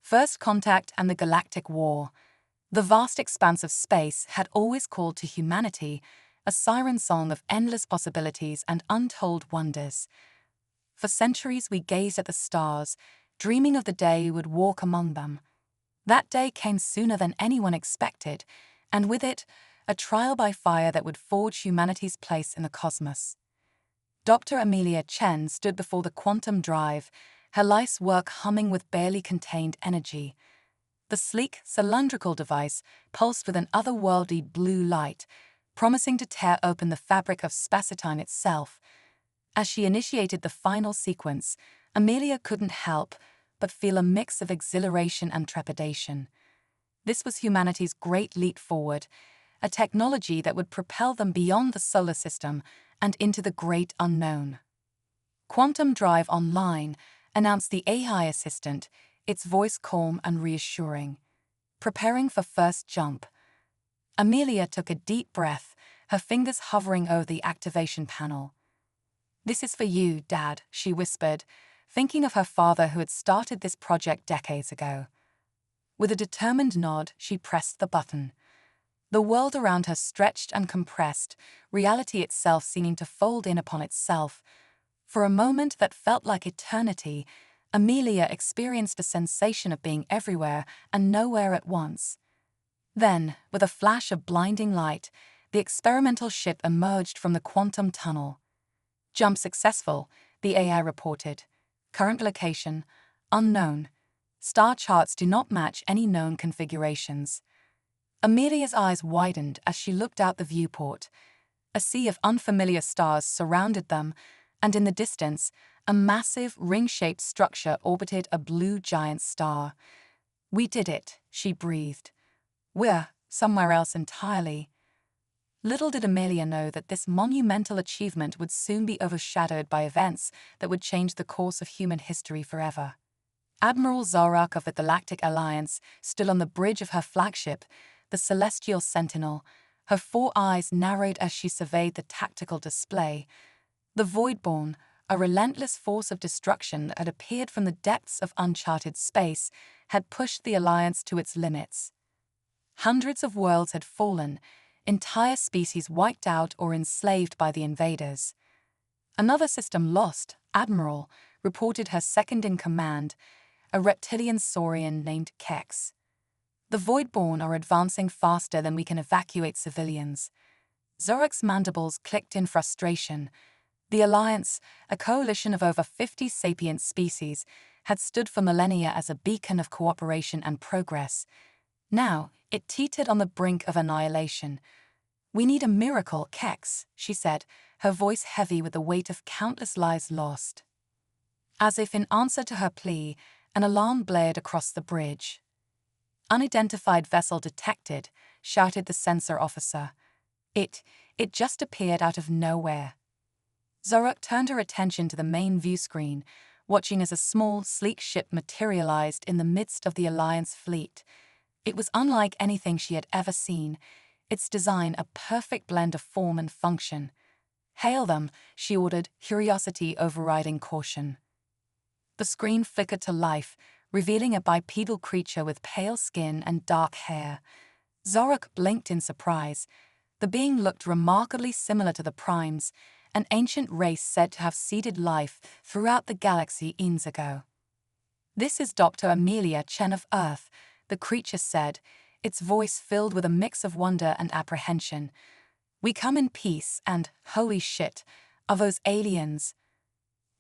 First Contact and the Galactic War. The vast expanse of space had always called to humanity a siren song of endless possibilities and untold wonders. For centuries we gazed at the stars, dreaming of the day we would walk among them. That day came sooner than anyone expected, and with it, a trial by fire that would forge humanity's place in the cosmos. Dr. Amelia Chen stood before the quantum drive, her life's work humming with barely contained energy. The sleek, cylindrical device pulsed with an otherworldly blue light, promising to tear open the fabric of space-time itself. As she initiated the final sequence, Amelia couldn't help but feel a mix of exhilaration and trepidation. This was humanity's great leap forward, a technology that would propel them beyond the solar system and into the great unknown. Quantum Drive Online announced the AI assistant, its voice calm and reassuring. Preparing for first jump. Amelia took a deep breath, her fingers hovering over the activation panel. "This is for you, Dad," she whispered, thinking of her father who had started this project decades ago. With a determined nod, she pressed the button. The world around her stretched and compressed, reality itself seeming to fold in upon itself. For a moment that felt like eternity, Amelia experienced a sensation of being everywhere and nowhere at once. Then, with a flash of blinding light, the experimental ship emerged from the quantum tunnel. "Jump successful," the AI reported. "Current location, unknown. Star charts do not match any known configurations." Amelia's eyes widened as she looked out the viewport. A sea of unfamiliar stars surrounded them, and in the distance, a massive, ring-shaped structure orbited a blue giant star. "We did it," she breathed. "We're somewhere else entirely." Little did Amelia know that this monumental achievement would soon be overshadowed by events that would change the course of human history forever. Admiral Zorak of the Galactic Alliance stood on the bridge of her flagship, the Celestial Sentinel, her 4 eyes narrowed as she surveyed the tactical display. The Voidborn, a relentless force of destruction that had appeared from the depths of uncharted space, had pushed the Alliance to its limits. Hundreds of worlds had fallen, entire species wiped out or enslaved by the invaders. Another system lost, Admiral, reported her second-in-command, a reptilian saurian named Kex. "The Voidborn are advancing faster than we can evacuate civilians." Zorak's mandibles clicked in frustration. The Alliance, a coalition of over 50 sapient species, had stood for millennia as a beacon of cooperation and progress. Now, it teetered on the brink of annihilation. "We need a miracle, Kex," she said, her voice heavy with the weight of countless lives lost. As if in answer to her plea, an alarm blared across the bridge. "Unidentified vessel detected," shouted the sensor officer. It just appeared out of nowhere." Zorak turned her attention to the main view screen, watching as a small, sleek ship materialized in the midst of the Alliance fleet. It was unlike anything she had ever seen, its design a perfect blend of form and function. "Hail them," she ordered, curiosity overriding caution. The screen flickered to life, revealing a bipedal creature with pale skin and dark hair. Zorak blinked in surprise. The being looked remarkably similar to the Primes, an ancient race said to have seeded life throughout the galaxy eons ago. "This is Dr. Amelia Chen of Earth," the creature said, its voice filled with a mix of wonder and apprehension. "We come in peace and, holy shit, are those aliens?"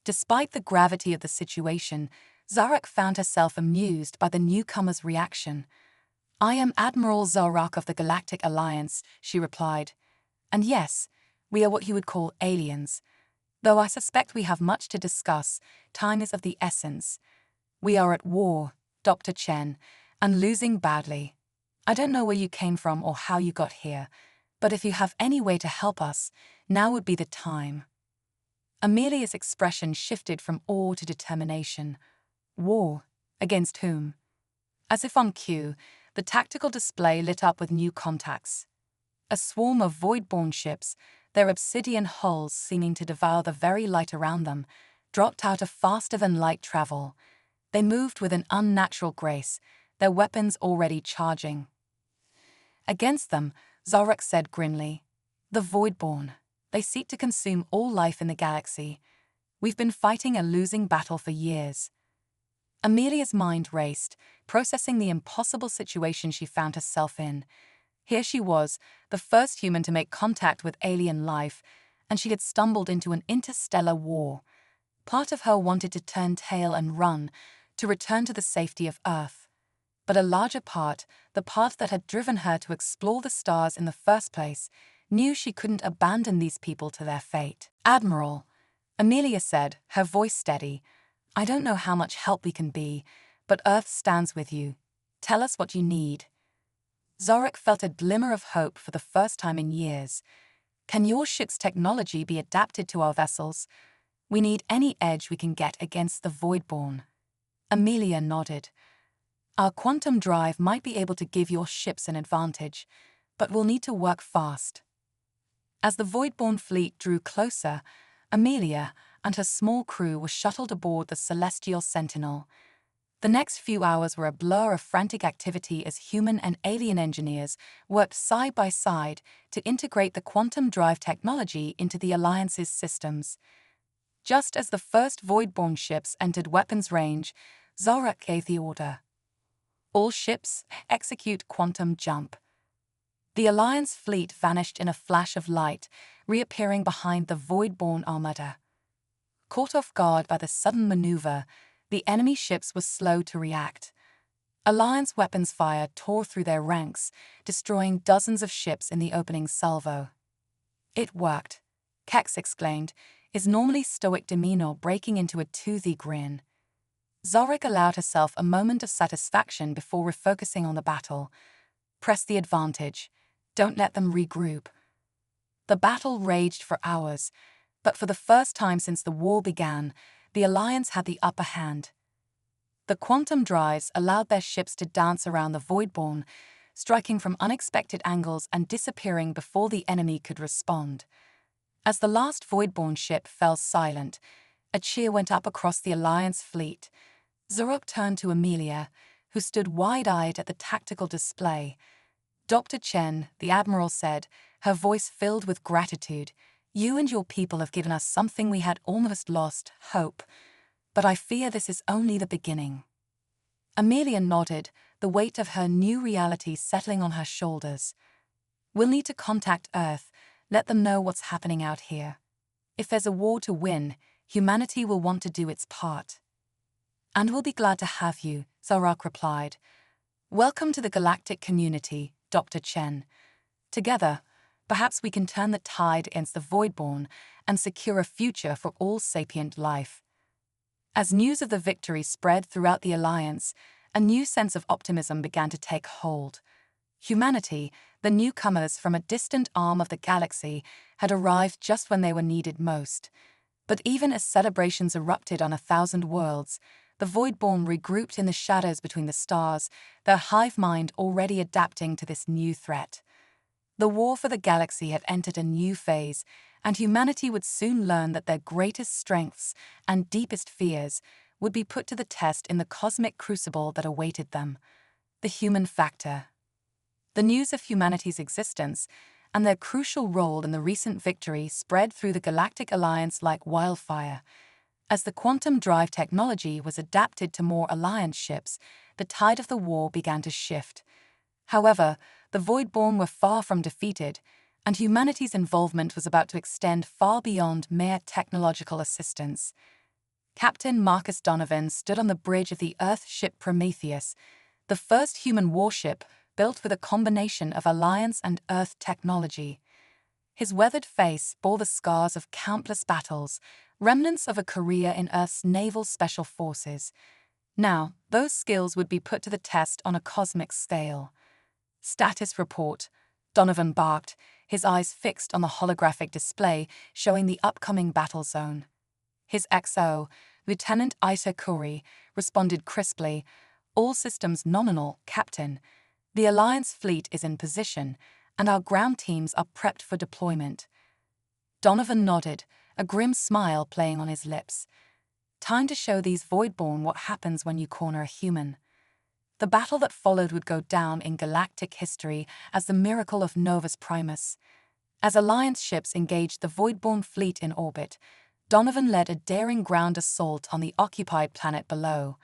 Despite the gravity of the situation, Zorak found herself amused by the newcomer's reaction. "I am Admiral Zorak of the Galactic Alliance," she replied. "And yes, we are what you would call aliens. Though I suspect we have much to discuss, time is of the essence. We are at war, Dr. Chen, and losing badly. I don't know where you came from or how you got here, but if you have any way to help us, now would be the time." Amelia's expression shifted from awe to determination. War? Against whom? As if on cue, the tactical display lit up with new contacts. A swarm of void-born ships, their obsidian hulls seeming to devour the very light around them, dropped out of faster-than-light travel. They moved with an unnatural grace, their weapons already charging. Against them, Zorak said grimly, "The Voidborn. They seek to consume all life in the galaxy. We've been fighting a losing battle for years." Amelia's mind raced, processing the impossible situation she found herself in. Here she was, the first human to make contact with alien life, and she had stumbled into an interstellar war. Part of her wanted to turn tail and run, to return to the safety of Earth. But a larger part, the part that had driven her to explore the stars in the first place, knew she couldn't abandon these people to their fate. "Admiral," Amelia said, her voice steady, "I don't know how much help we can be, but Earth stands with you. Tell us what you need." Zorak felt a glimmer of hope for the first time in years. "Can your ship's technology be adapted to our vessels? We need any edge we can get against the Voidborn." Amelia nodded. "Our quantum drive might be able to give your ships an advantage, but we'll need to work fast." As the Voidborn fleet drew closer, Amelia and her small crew were shuttled aboard the Celestial Sentinel. The next few hours were a blur of frantic activity as human and alien engineers worked side by side to integrate the quantum drive technology into the Alliance's systems. Just as the first Voidborn ships entered weapons range, Zorak gave the order. "All ships, execute quantum jump." The Alliance fleet vanished in a flash of light, reappearing behind the Voidborn armada. Caught off guard by the sudden maneuver, the enemy ships were slow to react. Alliance weapons fire tore through their ranks, destroying dozens of ships in the opening salvo. "It worked," Kex exclaimed, his normally stoic demeanor breaking into a toothy grin. Zorak allowed herself a moment of satisfaction before refocusing on the battle. "Press the advantage. Don't let them regroup." The battle raged for hours, but for the first time since the war began, the Alliance had the upper hand. The quantum drives allowed their ships to dance around the Voidborn, striking from unexpected angles and disappearing before the enemy could respond. As the last Voidborn ship fell silent, a cheer went up across the Alliance fleet. Zorak turned to Amelia, who stood wide-eyed at the tactical display. "Dr. Chen," the Admiral said, her voice filled with gratitude, "you and your people have given us something we had almost lost, hope. But I fear this is only the beginning." Amelia nodded, the weight of her new reality settling on her shoulders. "We'll need to contact Earth, let them know what's happening out here. If there's a war to win, humanity will want to do its part." "And we'll be glad to have you," Zorak replied. "Welcome to the galactic community, Dr. Chen. Together, perhaps we can turn the tide against the Voidborn and secure a future for all sapient life." As news of the victory spread throughout the Alliance, a new sense of optimism began to take hold. Humanity, the newcomers from a distant arm of the galaxy, had arrived just when they were needed most. But even as celebrations erupted on 1,000 worlds, the Voidborn regrouped in the shadows between the stars, their hive mind already adapting to this new threat. The war for the galaxy had entered a new phase, and humanity would soon learn that their greatest strengths and deepest fears would be put to the test in the cosmic crucible that awaited them. The human factor. The news of humanity's existence and their crucial role in the recent victory spread through the Galactic Alliance like wildfire. As the quantum drive technology was adapted to more Alliance ships, the tide of the war began to shift. However, the Voidborn were far from defeated, and humanity's involvement was about to extend far beyond mere technological assistance. Captain Marcus Donovan stood on the bridge of the Earth ship Prometheus, the first human warship built with a combination of Alliance and Earth technology. His weathered face bore the scars of countless battles, remnants of a career in Earth's naval special forces. Now, those skills would be put to the test on a cosmic scale. "Status report," Donovan barked, his eyes fixed on the holographic display showing the upcoming battle zone. His XO, Lieutenant Ita Kuri, responded crisply, "All systems nominal, Captain. The Alliance fleet is in position, and our ground teams are prepped for deployment." Donovan nodded, a grim smile playing on his lips. Time to show these Voidborn what happens when you corner a human. The battle that followed would go down in galactic history as the miracle of Novus Primus. As Alliance ships engaged the Voidborn fleet in orbit, Donovan led a daring ground assault on the occupied planet below.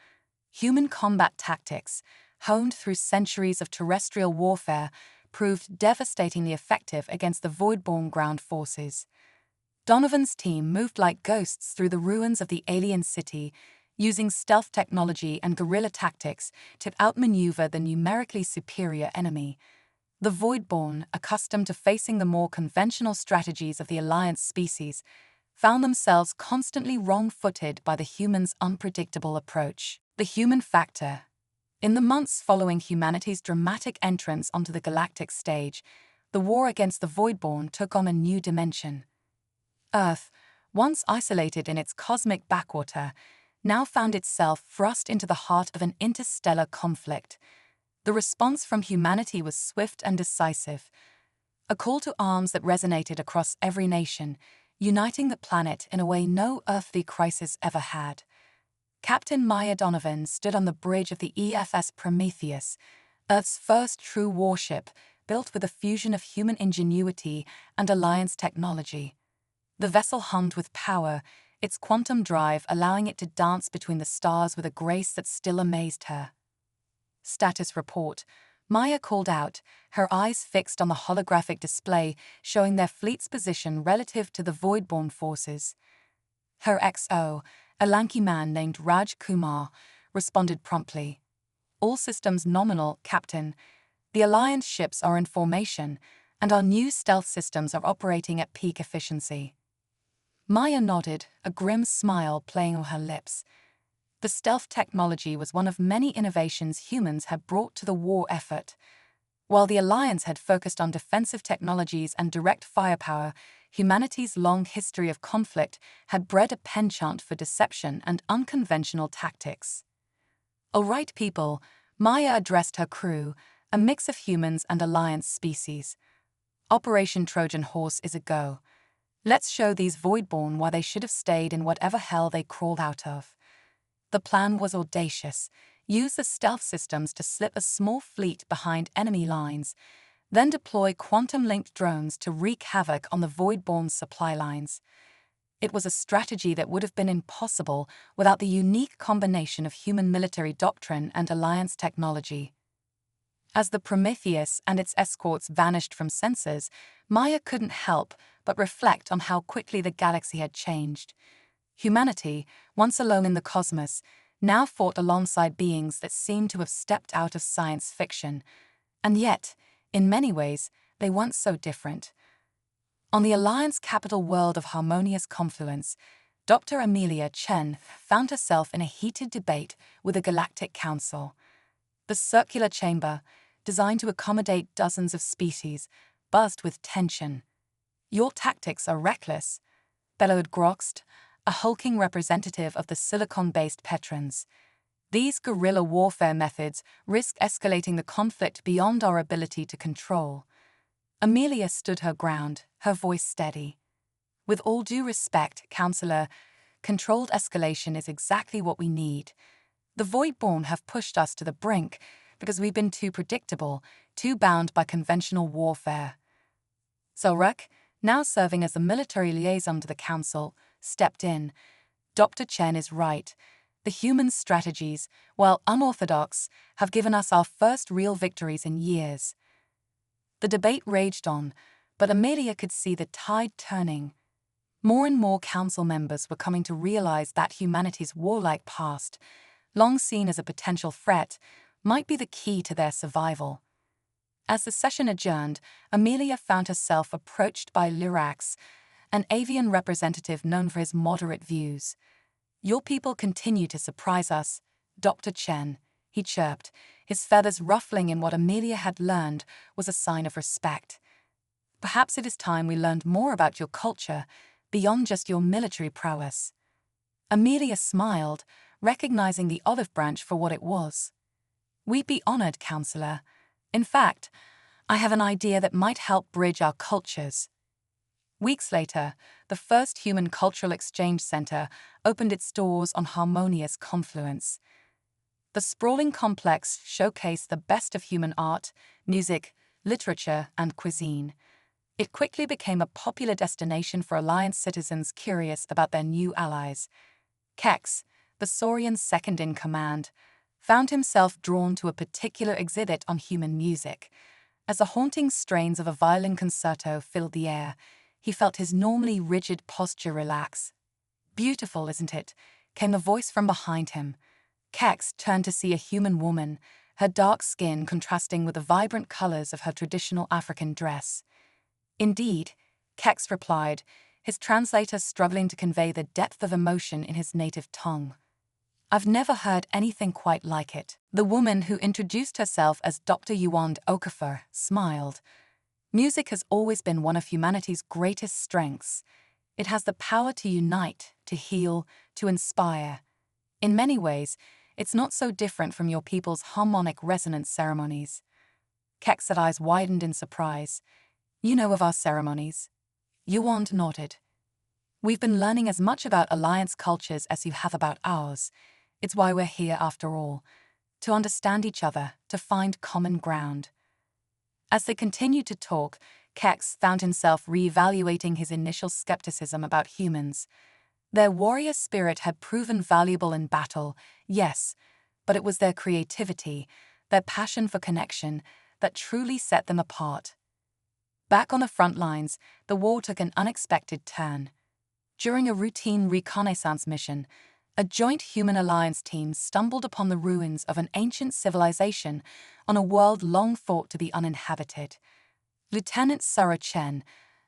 Human combat tactics, honed through centuries of terrestrial warfare, proved devastatingly effective against the Voidborn ground forces. Donovan's team moved like ghosts through the ruins of the alien city, using stealth technology and guerrilla tactics to outmaneuver the numerically superior enemy. The Voidborn, accustomed to facing the more conventional strategies of the Alliance species, found themselves constantly wrong-footed by the humans' unpredictable approach. The human factor. In the months following humanity's dramatic entrance onto the galactic stage, the war against the Voidborn took on a new dimension. Earth, once isolated in its cosmic backwater, now found itself thrust into the heart of an interstellar conflict. The response from humanity was swift and decisive, a call to arms that resonated across every nation, uniting the planet in a way no earthly crisis ever had. Captain Maya Donovan stood on the bridge of the EFS Prometheus, Earth's first true warship, built with a fusion of human ingenuity and Alliance technology. The vessel hummed with power, its quantum drive allowing it to dance between the stars with a grace that still amazed her. Status report. Maya called out, her eyes fixed on the holographic display showing their fleet's position relative to the Voidborn forces. Her XO, a lanky man named Raj Kumar, responded promptly. All systems nominal, Captain. The Alliance ships are in formation, and our new stealth systems are operating at peak efficiency. Maya nodded, a grim smile playing on her lips. The stealth technology was one of many innovations humans had brought to the war effort. While the Alliance had focused on defensive technologies and direct firepower, humanity's long history of conflict had bred a penchant for deception and unconventional tactics. "All right, people," Maya addressed her crew, a mix of humans and Alliance species. "Operation Trojan Horse is a go. Let's show these Voidborn why they should have stayed in whatever hell they crawled out of." The plan was audacious. Use the stealth systems to slip a small fleet behind enemy lines, then deploy quantum-linked drones to wreak havoc on the Voidborn's supply lines. It was a strategy that would have been impossible without the unique combination of human military doctrine and Alliance technology. As the Prometheus and its escorts vanished from sensors, Maya couldn't help but reflect on how quickly the galaxy had changed. Humanity, once alone in the cosmos, now fought alongside beings that seemed to have stepped out of science fiction. And yet, in many ways, they weren't so different. On the Alliance capital world of harmonious confluence, Dr. Amelia Chen found herself in a heated debate with the Galactic Council. The circular chamber, designed to accommodate dozens of species, buzzed with tension. "Your tactics are reckless," bellowed Groxt, a hulking representative of the silicon-based Petrons. "These guerrilla warfare methods risk escalating the conflict beyond our ability to control." Amelia stood her ground, her voice steady. "With all due respect, Counselor, controlled escalation is exactly what we need. The Voidborn have pushed us to the brink because we've been too predictable, too bound by conventional warfare." Zolrak, now serving as the military liaison to the Council, stepped in. "Dr. Chen is right. The human strategies, while unorthodox, have given us our first real victories in years." The debate raged on, but Amelia could see the tide turning. More and more council members were coming to realize that humanity's warlike past, long seen as a potential threat, might be the key to their survival. As the session adjourned, Amelia found herself approached by Lyrax, an avian representative known for his moderate views. "Your people continue to surprise us, Dr. Chen," he chirped, his feathers ruffling in what Amelia had learned was a sign of respect. "Perhaps it is time we learned more about your culture, beyond just your military prowess." Amelia smiled, recognizing the olive branch for what it was. "We'd be honored, Counselor. In fact, I have an idea that might help bridge our cultures." Weeks later, the first human cultural exchange center opened its doors on Harmonious Confluence. The sprawling complex showcased the best of human art, music, literature, and cuisine. It quickly became a popular destination for Alliance citizens curious about their new allies. Kex, the Saurian's second-in-command, found himself drawn to a particular exhibit on human music. As the haunting strains of a violin concerto filled the air, he felt his normally rigid posture relax. "Beautiful, isn't it?" came a voice from behind him. Kex turned to see a human woman, her dark skin contrasting with the vibrant colors of her traditional African dress. "Indeed," Kex replied, his translator struggling to convey the depth of emotion in his native tongue. "I've never heard anything quite like it." The woman, who introduced herself as Dr. Yuand Okafor, smiled. "Music has always been one of humanity's greatest strengths. It has the power to unite, to heal, to inspire. In many ways, it's not so different from your people's harmonic resonance ceremonies." Kex's eyes widened in surprise. "You know of our ceremonies?" Yuand nodded. "We've been learning as much about Alliance cultures as you have about ours. It's why we're here after all. To understand each other, to find common ground." As they continued to talk, Kex found himself re-evaluating his initial skepticism about humans. Their warrior spirit had proven valuable in battle, yes, but it was their creativity, their passion for connection, that truly set them apart. Back on the front lines, the war took an unexpected turn. During a routine reconnaissance mission, a joint Human Alliance team stumbled upon the ruins of an ancient civilization on a world long thought to be uninhabited. Lieutenant Sarah Chen,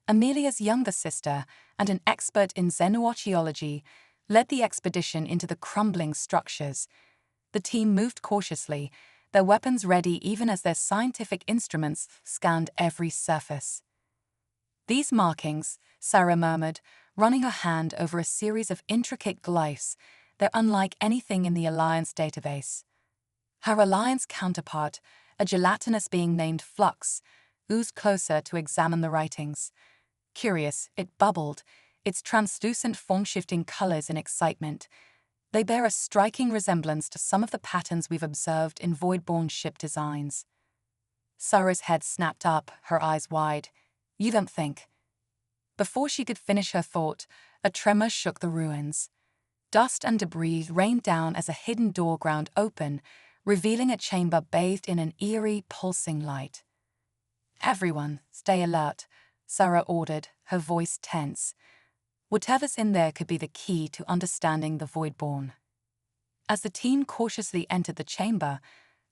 Amelia's younger sister and an expert in xenoarchaeology, led the expedition into the crumbling structures. The team moved cautiously, their weapons ready even as their scientific instruments scanned every surface. "These markings," Sarah murmured, running her hand over a series of intricate glyphs, "they're unlike anything in the Alliance database." Her Alliance counterpart, a gelatinous being named Flux, oozed closer to examine the writings. Curious, it bubbled, its translucent form-shifting colors in excitement. "They bear a striking resemblance to some of the patterns we've observed in Voidborn ship designs." Sarah's head snapped up, her eyes wide. "You don't think?" Before she could finish her thought, a tremor shook the ruins. Dust and debris rained down as a hidden door ground open, revealing a chamber bathed in an eerie, pulsing light. "Everyone, stay alert," Sarah ordered, her voice tense. Whatever's in there could be the key to understanding the Voidborn. As the team cautiously entered the chamber,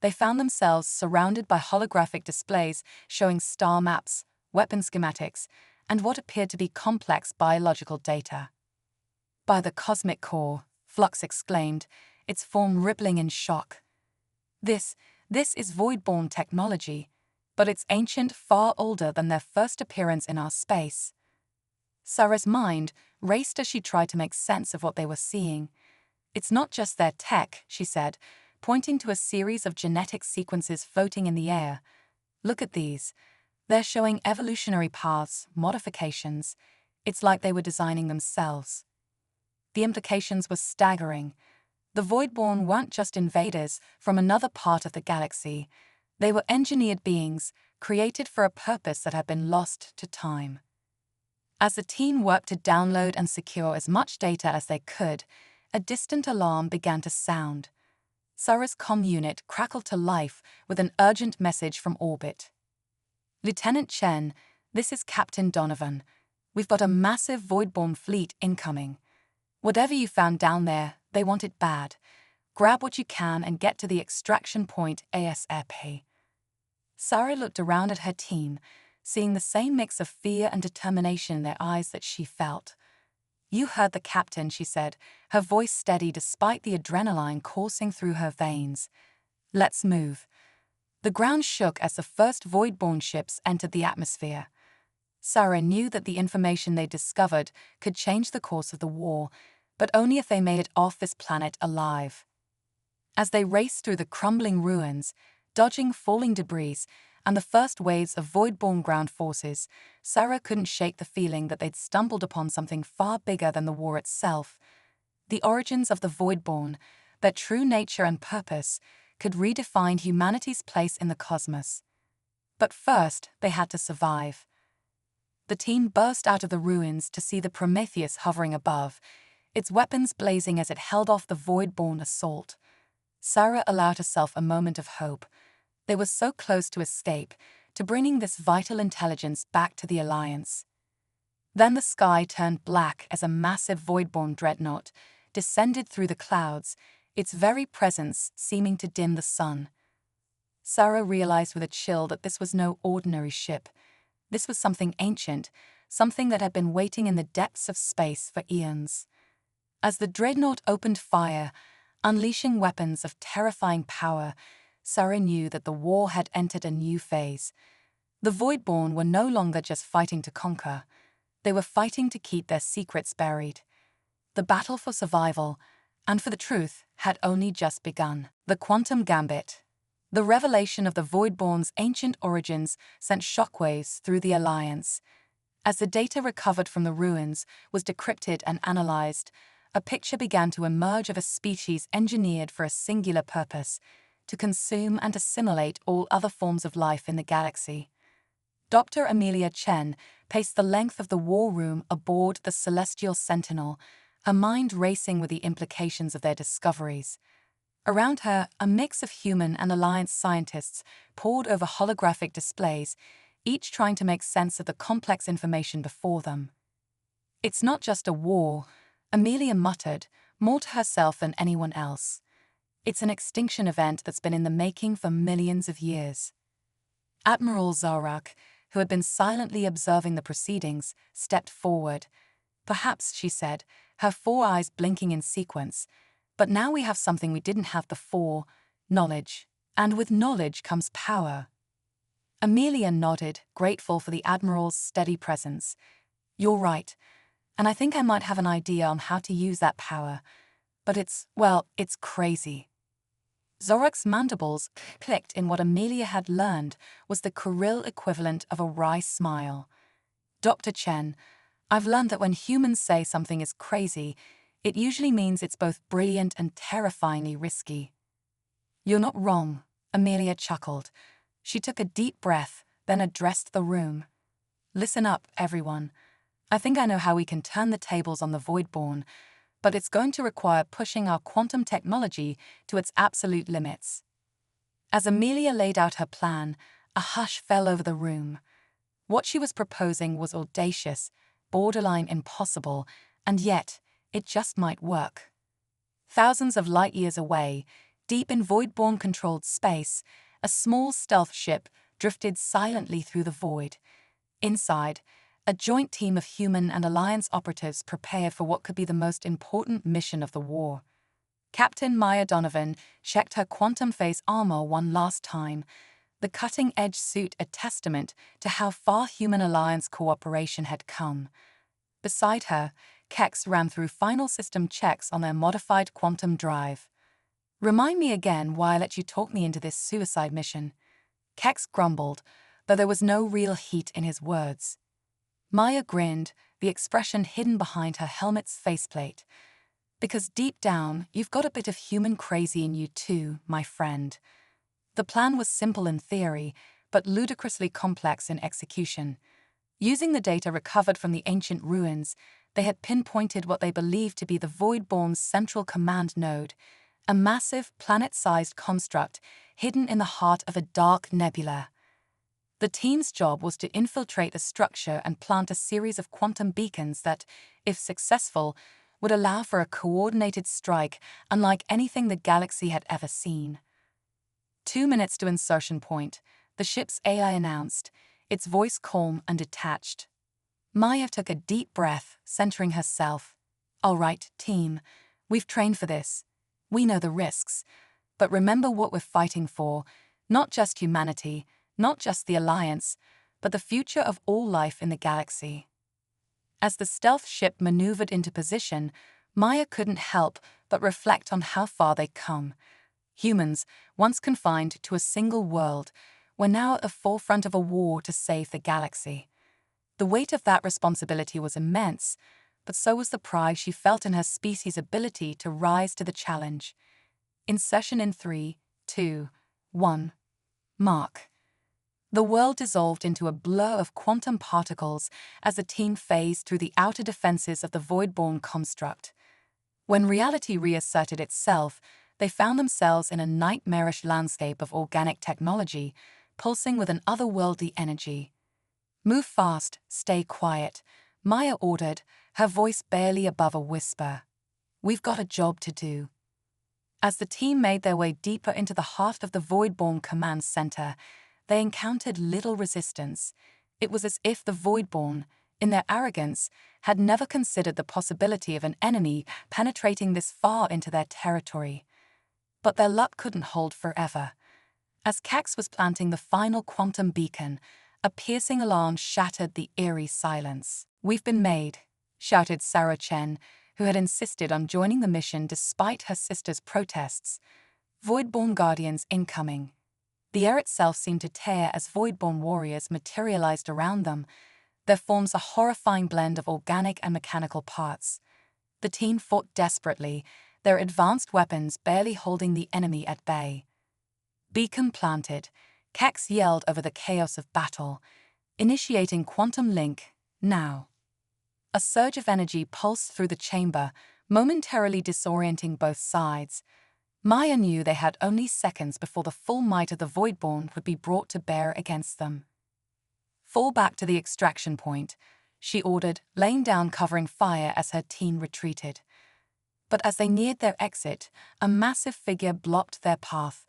they found themselves surrounded by holographic displays showing star maps, weapon schematics, and what appeared to be complex biological data. "By the cosmic core," Flux exclaimed, its form rippling in shock. This is Voidborn technology, but it's ancient, far older than their first appearance in our space." Sarah's mind raced as she tried to make sense of what they were seeing. "It's not just their tech," she said, pointing to a series of genetic sequences floating in the air. "Look at these. They're showing evolutionary paths, modifications. It's like they were designing themselves." The implications were staggering. The Voidborn weren't just invaders from another part of the galaxy. They were engineered beings, created for a purpose that had been lost to time. As the team worked to download and secure as much data as they could, a distant alarm began to sound. Sarah's comm unit crackled to life with an urgent message from orbit. "Lieutenant Chen, this is Captain Donovan. We've got a massive Voidborn fleet incoming. Whatever you found down there, they want it bad. Grab what you can and get to the extraction point ASAP." Sarah looked around at her team, seeing the same mix of fear and determination in their eyes that she felt. "You heard the captain," she said, her voice steady despite the adrenaline coursing through her veins. "Let's move." The ground shook as the first Voidborn ships entered the atmosphere. Sarah knew that the information they discovered could change the course of the war, but only if they made it off this planet alive. As they raced through the crumbling ruins, dodging falling debris and the first waves of void-born ground forces, Sarah couldn't shake the feeling that they'd stumbled upon something far bigger than the war itself. The origins of the void-born, their true nature and purpose, could redefine humanity's place in the cosmos. But first, they had to survive. The team burst out of the ruins to see the Prometheus hovering above, its weapons blazing as it held off the void-born assault. Sarah allowed herself a moment of hope. They were so close to escape, to bringing this vital intelligence back to the Alliance. Then the sky turned black as a massive void-born dreadnought descended through the clouds, its very presence seeming to dim the sun. Sarah realized with a chill that this was no ordinary ship. This was something ancient, something that had been waiting in the depths of space for eons. As the dreadnought opened fire, unleashing weapons of terrifying power, Sarah knew that the war had entered a new phase. The Voidborn were no longer just fighting to conquer. They were fighting to keep their secrets buried. The battle for survival, and for the truth, had only just begun. The Quantum Gambit. The revelation of the Voidborn's ancient origins sent shockwaves through the Alliance. As the data recovered from the ruins was decrypted and analyzed, a picture began to emerge of a species engineered for a singular purpose: to consume and assimilate all other forms of life in the galaxy. Dr. Amelia Chen paced the length of the war room aboard the Celestial Sentinel, her mind racing with the implications of their discoveries. Around her, a mix of human and Alliance scientists pored over holographic displays, each trying to make sense of the complex information before them. "It's not just a war," Amelia muttered, more to herself than anyone else. "It's an extinction event that's been in the making for millions of years." Admiral Zorak, who had been silently observing the proceedings, stepped forward. "Perhaps," she said, her four eyes blinking in sequence, "but now we have something we didn't have before: knowledge. And with knowledge comes power." Amelia nodded, grateful for the Admiral's steady presence. "You're right, and I think I might have an idea on how to use that power. But it's crazy." Zorak's mandibles clicked in what Amelia had learned was the Kurill equivalent of a wry smile. "Dr. Chen, I've learned that when humans say something is crazy, it usually means it's both brilliant and terrifyingly risky." "You're not wrong," Amelia chuckled. She took a deep breath, then addressed the room. "Listen up, everyone. I think I know how we can turn the tables on the Voidborn, but it's going to require pushing our quantum technology to its absolute limits." As Amelia laid out her plan, a hush fell over the room. What she was proposing was audacious, borderline impossible, and yet it just might work. Thousands of light years away, deep in Voidborn-controlled space, a small stealth ship drifted silently through the void. Inside, a joint team of human and Alliance operatives prepared for what could be the most important mission of the war. Captain Maya Donovan checked her quantum phase armor one last time, the cutting-edge suit a testament to how far human Alliance cooperation had come. Beside her, Kex ran through final system checks on their modified quantum drive. "Remind me again why I let you talk me into this suicide mission." Kex grumbled, though there was no real heat in his words. Maya grinned, the expression hidden behind her helmet's faceplate. "Because deep down, you've got a bit of human crazy in you too, my friend." The plan was simple in theory, but ludicrously complex in execution. Using the data recovered from the ancient ruins, they had pinpointed what they believed to be the Voidborn's central command node, a massive, planet-sized construct hidden in the heart of a dark nebula. The team's job was to infiltrate the structure and plant a series of quantum beacons that, if successful, would allow for a coordinated strike unlike anything the galaxy had ever seen. 2 minutes to insertion point, the ship's AI announced, its voice calm and detached. Maya took a deep breath, centering herself. "All right, team, we've trained for this. We know the risks. But remember what we're fighting for: not just humanity, not just the Alliance, but the future of all life in the galaxy." As the stealth ship maneuvered into position, Maya couldn't help but reflect on how far they'd come. Humans, once confined to a single world, were now at the forefront of a war to save the galaxy. The weight of that responsibility was immense, but so was the pride she felt in her species' ability to rise to the challenge. Insertion in 3, 2, 1. Mark. The world dissolved into a blur of quantum particles as the team phased through the outer defenses of the void-born construct. When reality reasserted itself, they found themselves in a nightmarish landscape of organic technology, pulsing with an otherworldly energy. "Move fast, stay quiet," Maya ordered, her voice barely above a whisper. "We've got a job to do." As the team made their way deeper into the heart of the Voidborn command center, they encountered little resistance. It was as if the Voidborn, in their arrogance, had never considered the possibility of an enemy penetrating this far into their territory. But their luck couldn't hold forever. As Cax was planting the final quantum beacon, a piercing alarm shattered the eerie silence. "We've been made," shouted Sarah Chen, who had insisted on joining the mission despite her sister's protests. "Voidborn Guardians incoming." The air itself seemed to tear as Voidborn warriors materialized around them, their forms a horrifying blend of organic and mechanical parts. The team fought desperately, their advanced weapons barely holding the enemy at bay. "Beacon planted," Cax yelled over the chaos of battle, "initiating quantum link, now." A surge of energy pulsed through the chamber, momentarily disorienting both sides. Maya knew they had only seconds before the full might of the Voidborn would be brought to bear against them. "Fall back to the extraction point," she ordered, laying down covering fire as her team retreated. But as they neared their exit, a massive figure blocked their path.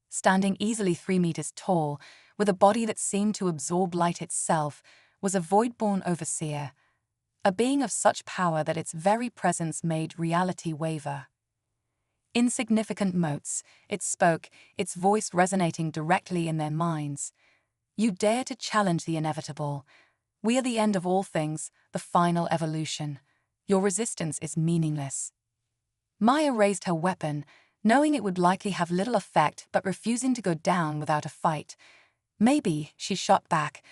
Standing easily 3 meters tall, with a body that seemed to absorb light itself, was a Voidborn overseer, a being of such power that its very presence made reality waver. Insignificant motes, it spoke, its voice resonating directly in their minds. "You dare to challenge the inevitable. We are the end of all things, the final evolution. Your resistance is meaningless." Maya raised her weapon, knowing it would likely have little effect but refusing to go down without a fight. "Maybe," she shot back,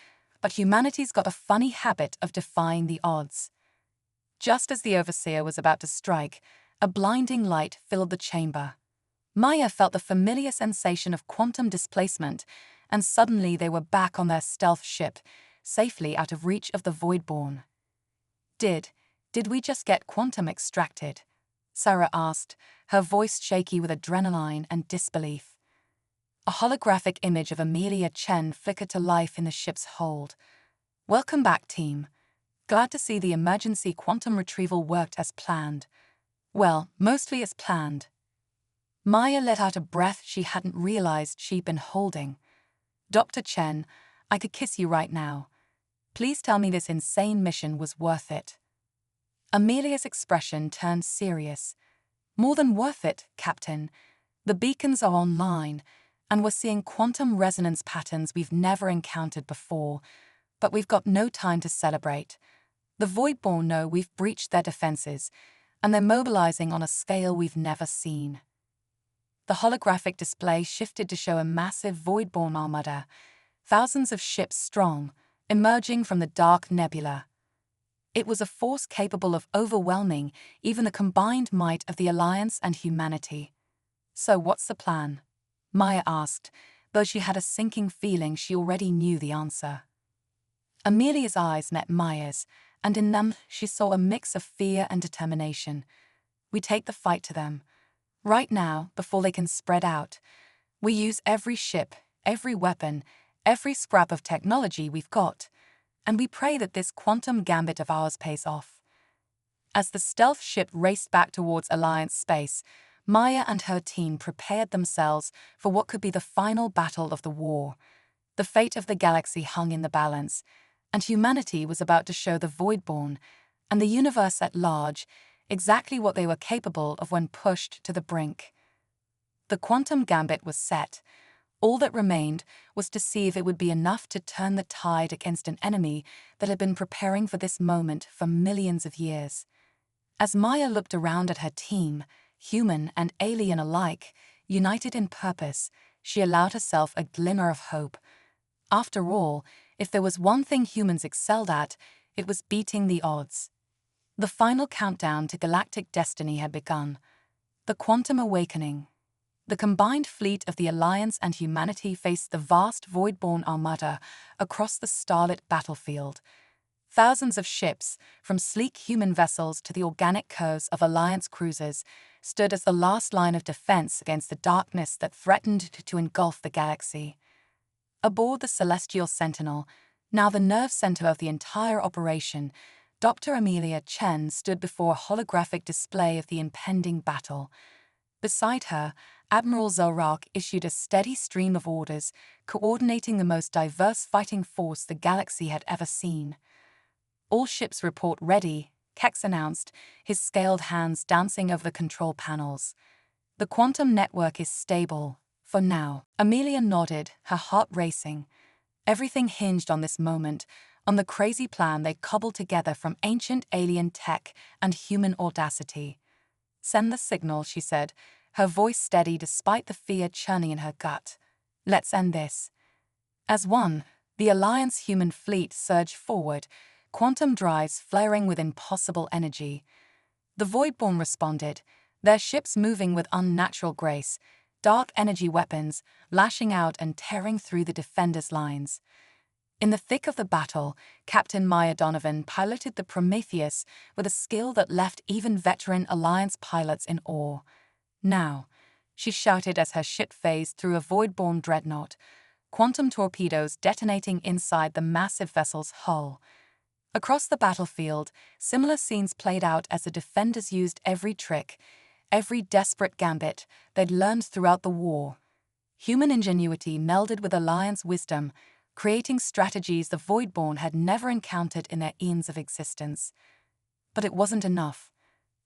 "but humanity's got a funny habit of defying the odds." Just as the overseer was about to strike, a blinding light filled the chamber. Maya felt the familiar sensation of quantum displacement, and suddenly they were back on their stealth ship, safely out of reach of the Voidborn. Did we just get quantum extracted?" Sarah asked, her voice shaky with adrenaline and disbelief. A holographic image of Amelia Chen flickered to life in the ship's hold. "Welcome back, team. Glad to see the emergency quantum retrieval worked as planned." "Well, mostly as planned." Maya let out a breath she hadn't realized she'd been holding. "Dr. Chen, I could kiss you right now. Please tell me this insane mission was worth it." Amelia's expression turned serious. "More than worth it, Captain. The beacons are online, and we're seeing quantum resonance patterns we've never encountered before, but we've got no time to celebrate. The Voidborn know we've breached their defenses, and they're mobilizing on a scale we've never seen." The holographic display shifted to show a massive Voidborn armada, thousands of ships strong, emerging from the dark nebula. It was a force capable of overwhelming even the combined might of the Alliance and humanity. "So what's the plan?" Maya asked, though she had a sinking feeling she already knew the answer. Amelia's eyes met Maya's, and in them she saw a mix of fear and determination. "We take the fight to them. Right now, before they can spread out. We use every ship, every weapon, every scrap of technology we've got, and we pray that this quantum gambit of ours pays off." As the stealth ship raced back towards Alliance space, Maya and her team prepared themselves for what could be the final battle of the war. The fate of the galaxy hung in the balance, and humanity was about to show the Voidborn, and the universe at large, exactly what they were capable of when pushed to the brink. The quantum gambit was set. All that remained was to see if it would be enough to turn the tide against an enemy that had been preparing for this moment for millions of years. As Maya looked around at her team, human and alien alike, united in purpose, she allowed herself a glimmer of hope. After all, if there was one thing humans excelled at, it was beating the odds. The final countdown to galactic destiny had begun. The quantum awakening. The combined fleet of the Alliance and humanity faced the vast void-born armada across the starlit battlefield. Thousands of ships, from sleek human vessels to the organic curves of Alliance cruisers, stood as the last line of defense against the darkness that threatened to engulf the galaxy. Aboard the Celestial Sentinel, now the nerve center of the entire operation, Dr. Amelia Chen stood before a holographic display of the impending battle. Beside her, Admiral Zorak issued a steady stream of orders, coordinating the most diverse fighting force the galaxy had ever seen. "All ships report ready," Kex announced, his scaled hands dancing over the control panels. "The quantum network is stable, for now." Amelia nodded, her heart racing. Everything hinged on this moment, on the crazy plan they cobbled together from ancient alien tech and human audacity. "Send the signal," she said, her voice steady despite the fear churning in her gut. "Let's end this." As one, the Alliance human fleet surged forward, quantum drives flaring with impossible energy. The Voidborn responded, their ships moving with unnatural grace, dark energy weapons lashing out and tearing through the defenders' lines. In the thick of the battle, Captain Maya Donovan piloted the Prometheus with a skill that left even veteran Alliance pilots in awe. "Now," she shouted as her ship phased through a void-born dreadnought, quantum torpedoes detonating inside the massive vessel's hull. Across the battlefield, similar scenes played out as the defenders used every trick, every desperate gambit they'd learned throughout the war. Human ingenuity melded with Alliance wisdom, creating strategies the Voidborn had never encountered in their eons of existence. But it wasn't enough.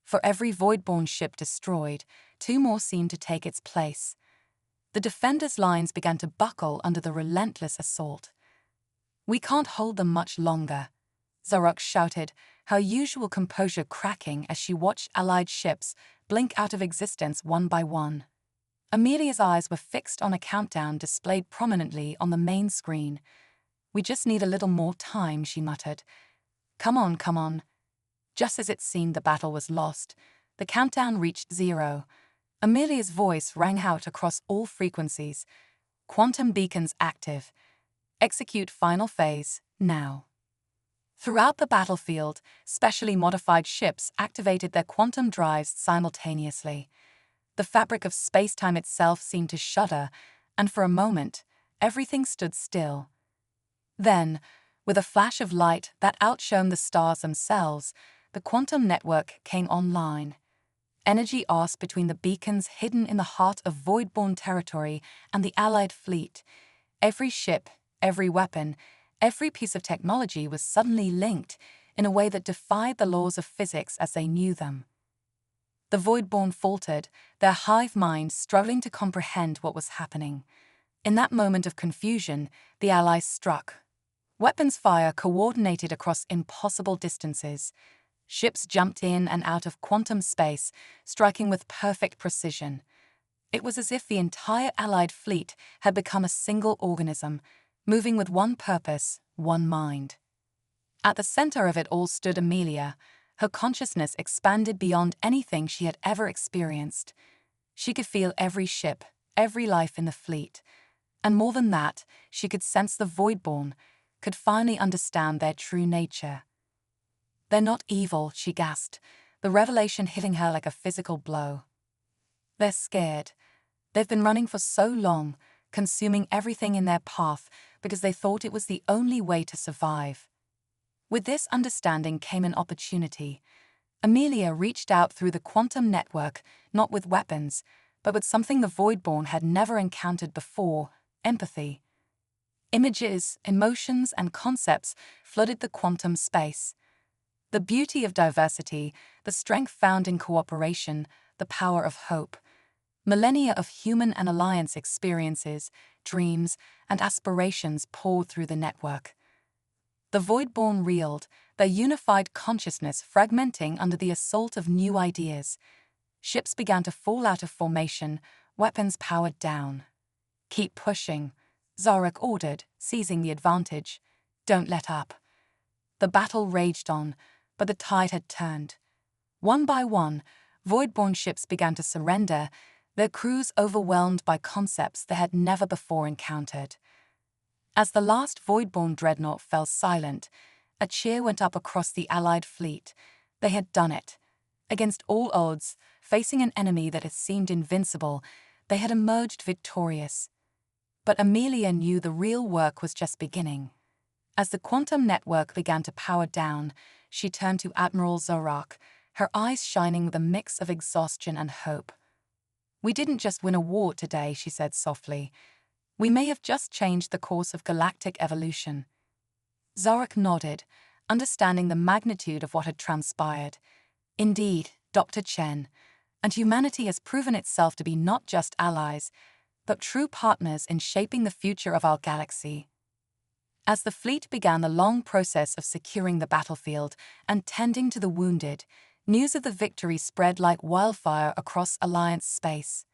For every Voidborn ship destroyed, 2 more seemed to take its place. The defenders' lines began to buckle under the relentless assault. "We can't hold them much longer," Zorak shouted, her usual composure cracking as she watched Allied ships blink out of existence one by one. Amelia's eyes were fixed on a countdown displayed prominently on the main screen. "We just need a little more time," she muttered. Come on, come on." Just as it seemed the battle was lost, the countdown reached 0. Amelia's voice rang out across all frequencies. "Quantum beacons active. Execute final phase, now." Throughout the battlefield, specially modified ships activated their quantum drives simultaneously. The fabric of space-time itself seemed to shudder, and for a moment, everything stood still. Then, with a flash of light that outshone the stars themselves, the quantum network came online. Energy arced between the beacons hidden in the heart of Voidborn territory and the Allied fleet. Every ship, every weapon, every piece of technology was suddenly linked in a way that defied the laws of physics as they knew them. The Voidborn faltered, their hive minds struggling to comprehend what was happening. In that moment of confusion, the Allies struck. Weapons fire coordinated across impossible distances. Ships jumped in and out of quantum space, striking with perfect precision. It was as if the entire Allied fleet had become a single organism, moving with one purpose, one mind. At the center of it all stood Amelia, her consciousness expanded beyond anything she had ever experienced. She could feel every ship, every life in the fleet. And more than that, she could sense the Voidborn, could finally understand their true nature. "They're not evil," she gasped, the revelation hitting her like a physical blow. "They're scared. They've been running for so long, consuming everything in their path because they thought it was the only way to survive." With this understanding came an opportunity. Amelia reached out through the quantum network, not with weapons, but with something the Voidborn had never encountered before: empathy. Images, emotions, and concepts flooded the quantum space. The beauty of diversity, the strength found in cooperation, the power of hope. Millennia of human and Alliance experiences, dreams, and aspirations poured through the network. The Voidborn reeled, their unified consciousness fragmenting under the assault of new ideas. Ships began to fall out of formation, weapons powered down. "Keep pushing," Zarek ordered, seizing the advantage. "Don't let up." The battle raged on, but the tide had turned. One by one, Voidborn ships began to surrender, their crews overwhelmed by concepts they had never before encountered. As the last Voidborn dreadnought fell silent, a cheer went up across the Allied fleet. They had done it. Against all odds, facing an enemy that had seemed invincible, they had emerged victorious. But Amelia knew the real work was just beginning. As the quantum network began to power down, she turned to Admiral Zorak, her eyes shining with a mix of exhaustion and hope. "We didn't just win a war today," she said softly. "We may have just changed the course of galactic evolution." Zorak nodded, understanding the magnitude of what had transpired. "Indeed, Dr. Chen, and humanity has proven itself to be not just allies, but true partners in shaping the future of our galaxy." As the fleet began the long process of securing the battlefield and tending to the wounded, news of the victory spread like wildfire across Alliance space.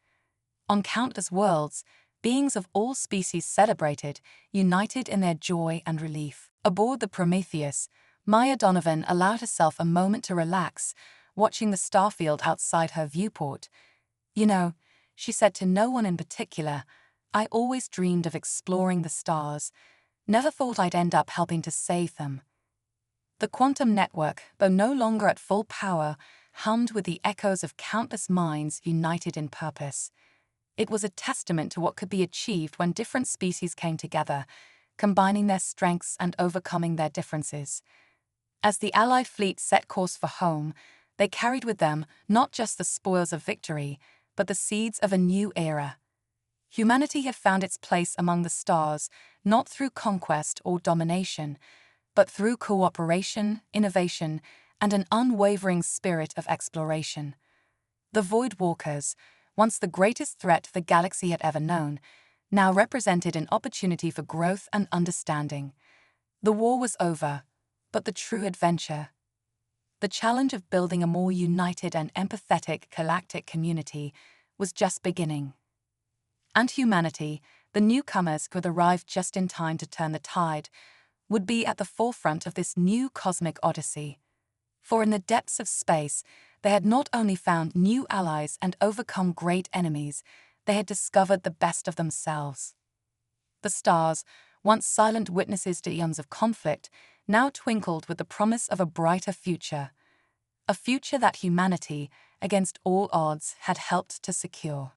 On countless worlds, beings of all species celebrated, united in their joy and relief. Aboard the Prometheus, Maya Donovan allowed herself a moment to relax, watching the starfield outside her viewport. "You know," she said to no one in particular, "I always dreamed of exploring the stars. Never thought I'd end up helping to save them." The quantum network, though no longer at full power, hummed with the echoes of countless minds united in purpose. It was a testament to what could be achieved when different species came together, combining their strengths and overcoming their differences. As the Allied fleet set course for home, they carried with them not just the spoils of victory, but the seeds of a new era. Humanity had found its place among the stars, not through conquest or domination, but through cooperation, innovation, and an unwavering spirit of exploration. The Void Walkers, once the greatest threat the galaxy had ever known, now represented an opportunity for growth and understanding. The war was over, but the true adventure, the challenge of building a more united and empathetic galactic community, was just beginning. And humanity, the newcomers who had arrived just in time to turn the tide, would be at the forefront of this new cosmic odyssey. For in the depths of space, they had not only found new allies and overcome great enemies, they had discovered the best of themselves. The stars, once silent witnesses to eons of conflict, now twinkled with the promise of a brighter future. A future that humanity, against all odds, had helped to secure.